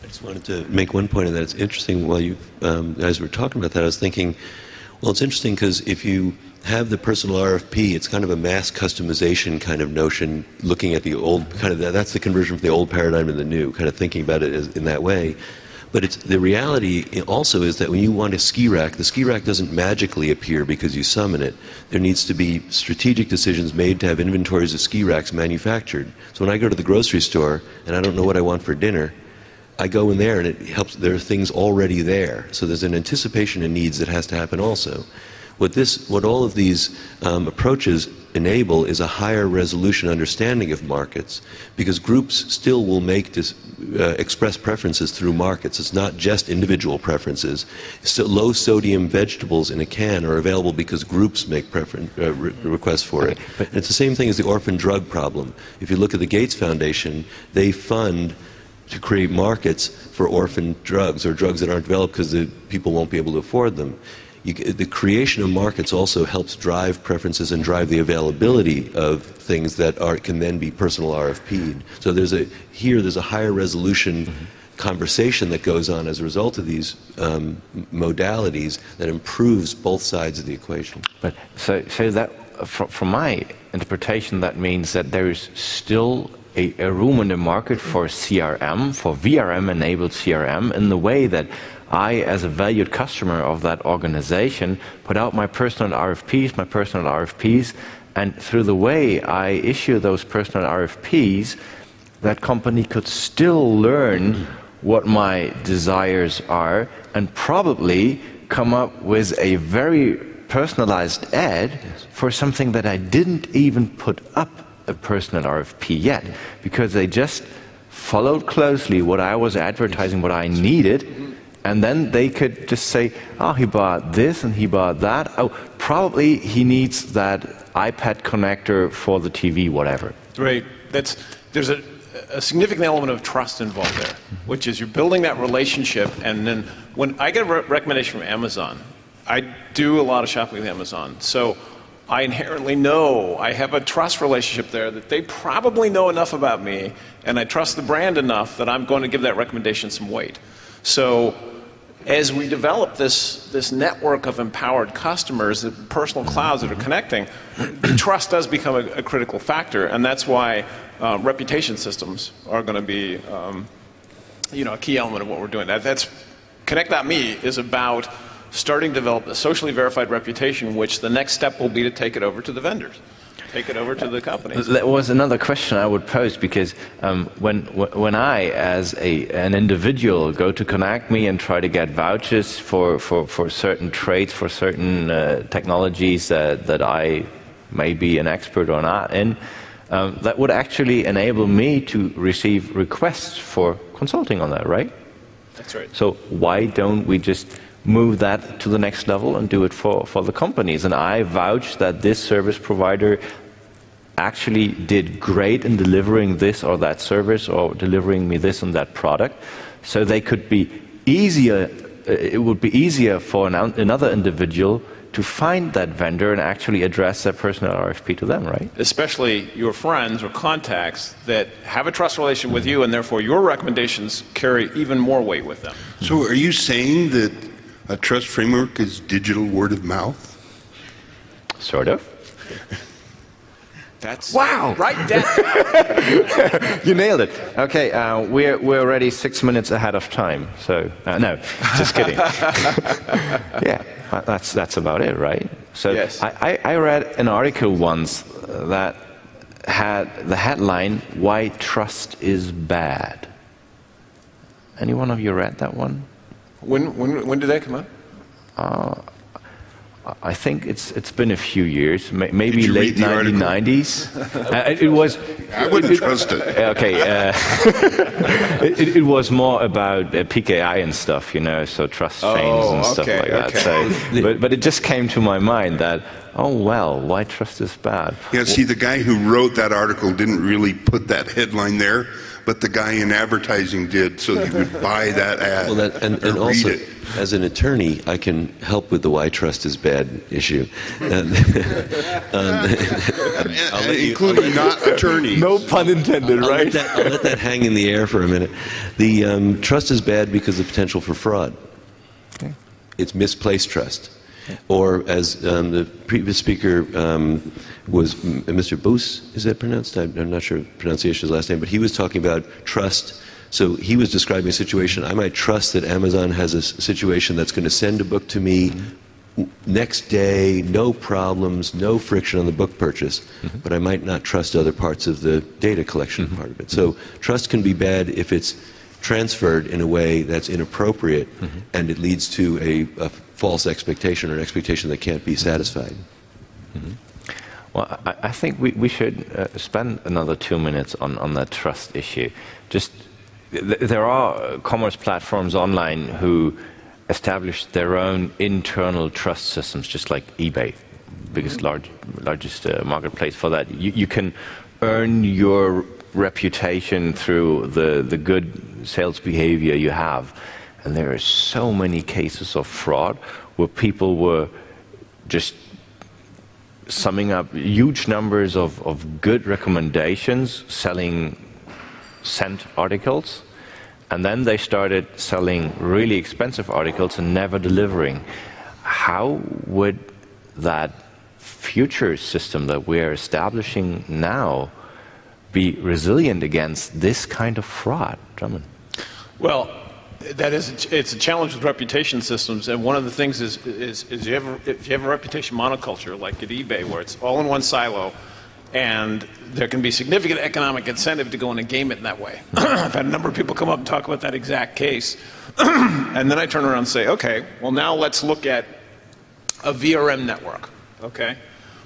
Speaker 7: I just wanted to make one point on that. It's interesting, while you guys were talking about that, I was thinking, well, it's interesting because if you have the personal RFP, it's kind of a mass customization kind of notion, looking at the old, kind of that's the conversion from the old paradigm to the new, kind of thinking about it in that way. But the reality also is that when you want a ski rack, the ski rack doesn't magically appear because you summon it. There needs to be strategic decisions made to have inventories of ski racks manufactured. So when I go to the grocery store and I don't know what I want for dinner, I go in there and it helps. There are things already there. So there's an anticipation of needs that has to happen also. What all of these approaches enable is a higher resolution understanding of markets, because groups still will make express preferences through markets. It's not just individual preferences. So low sodium vegetables in a can are available because groups make requests for it. And it's the same thing as the orphan drug problem. If you look at the Gates Foundation, they fund to create markets for orphan drugs or drugs that aren't developed because the people won't be able to afford them. The creation of markets also helps drive preferences and drive the availability of things that can then be personal RFP'd. So there's a higher resolution conversation that goes on as a result of these modalities that improves both sides of the equation.
Speaker 1: But so that from my interpretation, that means that there is still a room in the market for CRM, for VRM-enabled CRM, in the way that I, as a valued customer of that organization, put out my personal RFPs, and through the way I issue those personal RFPs, that company could still learn what my desires are and probably come up with a very personalized ad for something that I didn't even put up a personal RFP yet, because they just followed closely what I was advertising, what I needed. And then they could just say, oh, he bought this and he bought that. Oh, probably he needs that iPad connector for the TV, whatever.
Speaker 4: Right. There's a significant element of trust involved there, which is you're building that relationship. And then when I get a recommendation from Amazon, I do a lot of shopping with Amazon. So I inherently know, I have a trust relationship there that they probably know enough about me, and I trust the brand enough that I'm going to give that recommendation some weight. So as we develop this network of empowered customers, the personal clouds that are connecting, trust does become a critical factor, and that's why reputation systems are going to be a key element of what we're doing. That's Connect.me is about starting to develop a socially verified reputation, which the next step will be to take it over to the vendors. Take it over to the companies.
Speaker 1: That was another question I would pose, because when I, as an individual, go to Connect.me and try to get vouchers for certain trades, for certain technologies that I may be an expert or not in, that would actually enable me to receive requests for consulting on that, right?
Speaker 4: That's right.
Speaker 1: So why don't we just move that to the next level and do it for the companies. And I vouch that this service provider actually did great in delivering this or that service or delivering me this and that product, so they could be easier. It would be easier for another individual to find that vendor and actually address that personal RFP to them, right?
Speaker 4: Especially your friends or contacts that have a trust relation with you, and therefore your recommendations carry even more weight with them.
Speaker 6: So are you saying that a trust framework is digital word of mouth?
Speaker 1: Sort of.
Speaker 4: That's
Speaker 1: wow!
Speaker 4: Right, that
Speaker 1: you nailed it. Okay, we're already 6 minutes ahead of time. So no, just kidding. Yeah, that's about it, right? So
Speaker 4: yes.
Speaker 1: I read an article once that had the headline "Why Trust is Bad." Any one of you read that one?
Speaker 4: When did that come out?
Speaker 1: I think it's been a few years, maybe late
Speaker 6: the
Speaker 1: 1990s. It was.
Speaker 6: I wouldn't trust it.
Speaker 1: Okay, it was more about PKI and stuff, you know, so trust chains and stuff like that. So, but it just came to my mind that, oh well, why trust is bad?
Speaker 6: Yeah, see, the guy who wrote that article didn't really put that headline there, but the guy in advertising did, so he would buy that ad.
Speaker 7: Well, and
Speaker 6: read
Speaker 7: also,
Speaker 6: it.
Speaker 7: as an attorney, I can help with the why trust is bad issue.
Speaker 6: Including not attorneys.
Speaker 1: No pun intended, right?
Speaker 7: I'll let that hang in the air for a minute. The trust is bad because of potential for fraud.
Speaker 1: Okay.
Speaker 7: It's misplaced trust. Or as the previous speaker was Mr. Boos, is that pronounced? I'm not sure pronunciation of his last name, but he was talking about trust. So he was describing a situation. I might trust that Amazon has a situation that's going to send a book to me next day, no problems, no friction on the book purchase, but I might not trust other parts of the data collection part of it. So trust can be bad if it's transferred in a way that's inappropriate and it leads to a false expectation or an expectation that can't be satisfied.
Speaker 1: Well, I think we should spend another 2 minutes on that trust issue. Just there are commerce platforms online who establish their own internal trust systems, just like eBay, biggest largest marketplace for that. You can earn your reputation through the good sales behavior you have, and there are so many cases of fraud where people were just summing up huge numbers of good recommendations, selling scent articles, and then they started selling really expensive articles and never delivering. How would that future system that we're establishing now be resilient against this kind of fraud, Drummond?
Speaker 4: Well, it's a challenge with reputation systems, and one of the things is if you have a reputation monoculture like at eBay, where it's all in one silo, and there can be significant economic incentive to go in and game it in that way. I've had a number of people come up and talk about that exact case, and then I turn around and say, okay, well now let's look at a VRM network, okay,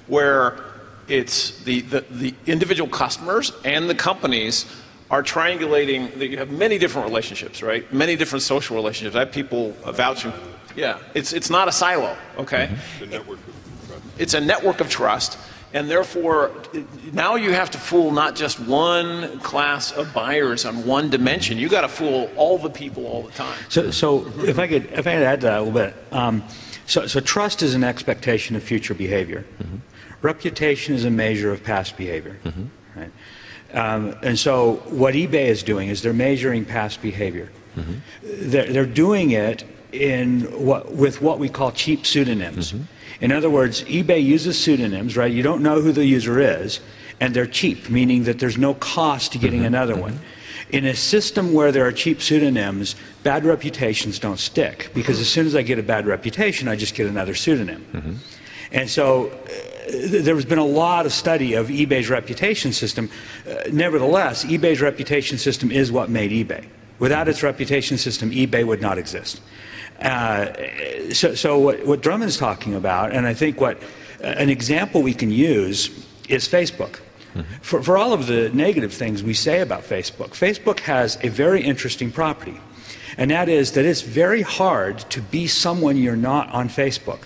Speaker 4: where it's the individual customers and the companies are triangulating, that you have many different relationships, right? Many different social relationships. I have people vouching. Yeah, it's not a silo, okay? It's a network of trust, and therefore now you have to fool not just one class of buyers on one dimension. You got to fool all the people all the time.
Speaker 2: So if I could add to that a little bit. So trust is an expectation of future behavior. Reputation is a measure of past behavior, right? And so what eBay is doing is they're measuring past behavior. They're doing it with what we call cheap pseudonyms. In other words, eBay uses pseudonyms, right? You don't know who the user is, and they're cheap, meaning that there's no cost to getting another one. In a system where there are cheap pseudonyms, bad reputations don't stick, because as soon as I get a bad reputation, I just get another pseudonym. And so there's been a lot of study of eBay's reputation system. Nevertheless, eBay's reputation system is what made eBay. Without its reputation system, eBay would not exist. So what Drummond's talking about, and I think what an example we can use is Facebook. For all of the negative things we say about Facebook, Facebook has a very interesting property. And that is that it's very hard to be someone you're not on Facebook.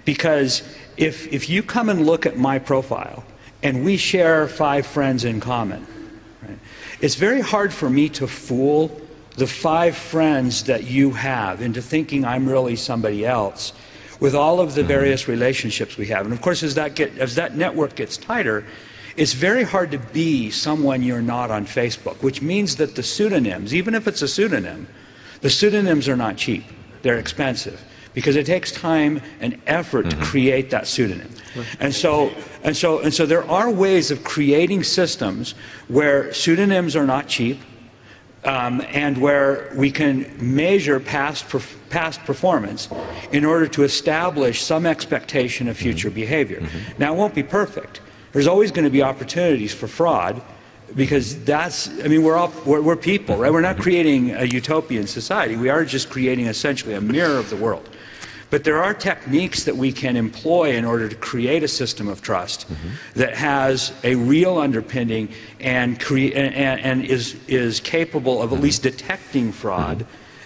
Speaker 2: Because if you come and look at my profile, and we share 5 friends in common, right, it's very hard for me to fool the 5 friends that you have into thinking I'm really somebody else with all of the various relationships we have. And of course, as that network gets tighter, it's very hard to be someone you're not on Facebook, which means that the pseudonyms, even if it's a pseudonym, the pseudonyms are not cheap. They're expensive because it takes time and effort to create that pseudonym. And so there are ways of creating systems where pseudonyms are not cheap, and where we can measure past performance in order to establish some expectation of future behavior. Now, it won't be perfect. There's always going to be opportunities for fraud, because that's, I mean, we're people, right? We're not creating a utopian society. We are just creating essentially a mirror of the world. But there are techniques that we can employ in order to create a system of trust that has a real underpinning and is capable of at least detecting fraud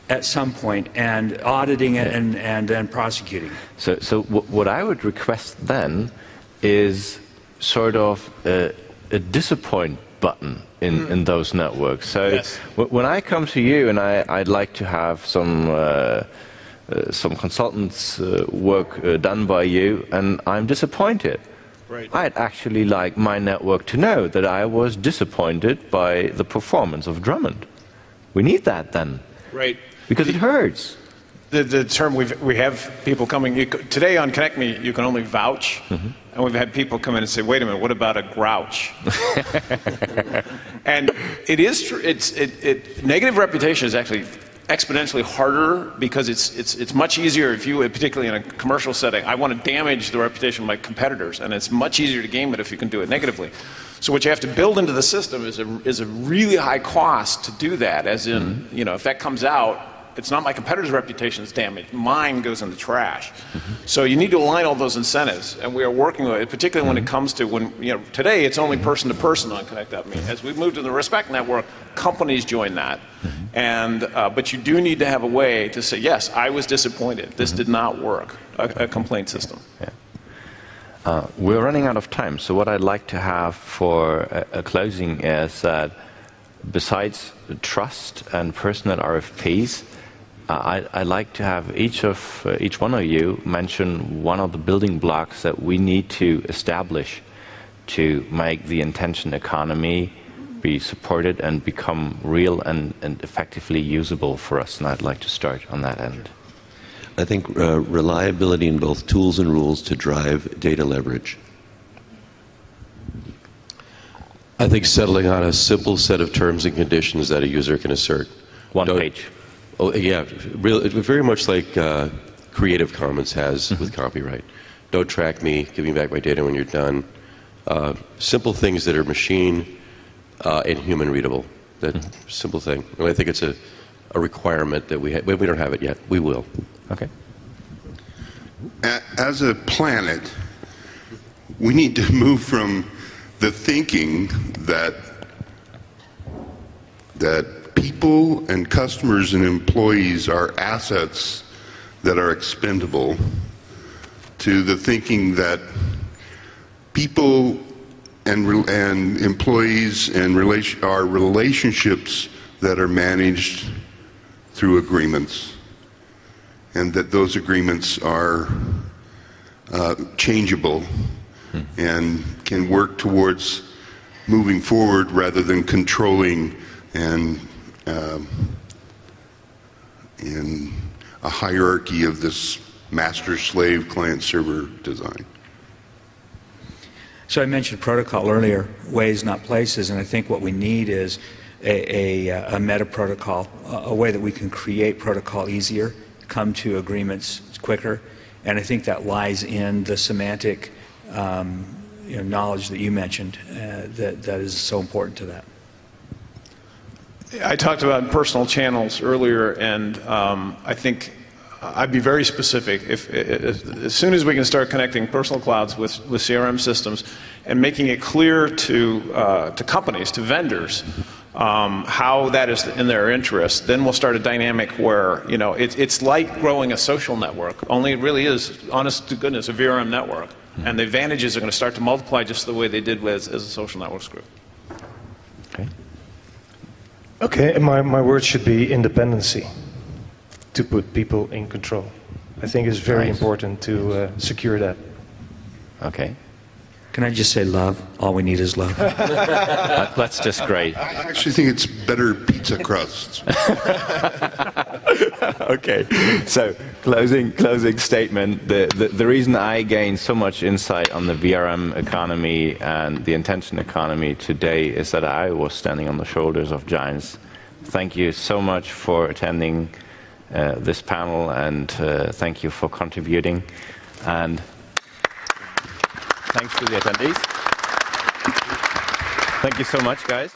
Speaker 2: at some point and auditing it and then prosecuting it.
Speaker 1: So what I would request then is sort of a disappoint button in those networks. So when I come to you and I'd like to have some consultants' work done by you, and I'm disappointed. Right. I'd actually like my network to know that I was disappointed by the performance of Drummond. We need that then. Right. Because it hurts.
Speaker 4: The term we have people coming today on Connect Me, you can only vouch, and we've had people come in and say, "Wait a minute, what about a grouch?" And it is true. Negative reputation is actually exponentially harder because it's much easier if you, particularly in a commercial setting, I want to damage the reputation of my competitors, and it's much easier to game it if you can do it negatively. So what you have to build into the system is a really high cost to do that. As in, you know, if that comes out, it's not my competitor's reputation that's damaged. Mine goes in the trash. So you need to align all those incentives, and we are working with it, particularly when it comes to today it's only person to person on Connect.me. As we move to the Respect Network, companies join that, and but you do need to have a way to say, yes, I was disappointed. This did not work. A complaint system.
Speaker 1: Yeah. We're running out of time, so what I'd like to have for a closing is that besides trust and personal RFPs, I'd like to have each one of you mention one of the building blocks that we need to establish to make the intention economy be supported and become real and effectively usable for us. And I'd like to start on that end.
Speaker 7: I think reliability in both tools and rules to drive data leverage.
Speaker 3: I think settling on a simple set of terms and conditions that a user can assert.
Speaker 1: One page.
Speaker 3: Oh, yeah, very much like Creative Commons has with copyright. Don't track me, give me back my data when you're done. Simple things that are machine and human readable. That simple thing. And I think it's a requirement that we don't have it yet. We will.
Speaker 1: Okay.
Speaker 6: As a planet, we need to move from the thinking that people and customers and employees are assets that are expendable to the thinking that people and employees and are relationships that are managed through agreements, and that those agreements are changeable and can work towards moving forward rather than controlling and in a hierarchy of this master-slave client-server design.
Speaker 2: So I mentioned protocol earlier, ways, not places, and I think what we need is a meta protocol, a way that we can create protocol easier, come to agreements quicker, and I think that lies in the semantic knowledge that you mentioned that is so important to that.
Speaker 4: I talked about personal channels earlier, and I think I'd be very specific. As soon as we can start connecting personal clouds with CRM systems and making it clear to companies, to vendors, how that is in their interest, then we'll start a dynamic where, you know, it's like growing a social network, only it really is, honest to goodness, a VRM network. And the advantages are going to start to multiply just the way they did as a social networks group.
Speaker 1: Okay.
Speaker 5: Okay, and my word should be independency, to put people in control. I think it's very important to secure that.
Speaker 1: Okay.
Speaker 2: Can I just say love? All we need is love.
Speaker 1: That's just great.
Speaker 6: I actually think it's better pizza crusts.
Speaker 1: Okay, so closing statement. The reason I gained so much insight on the VRM economy and the intention economy today is that I was standing on the shoulders of giants. Thank you so much for attending this panel, and thank you for contributing. And thanks to the attendees. Thank you so much, guys.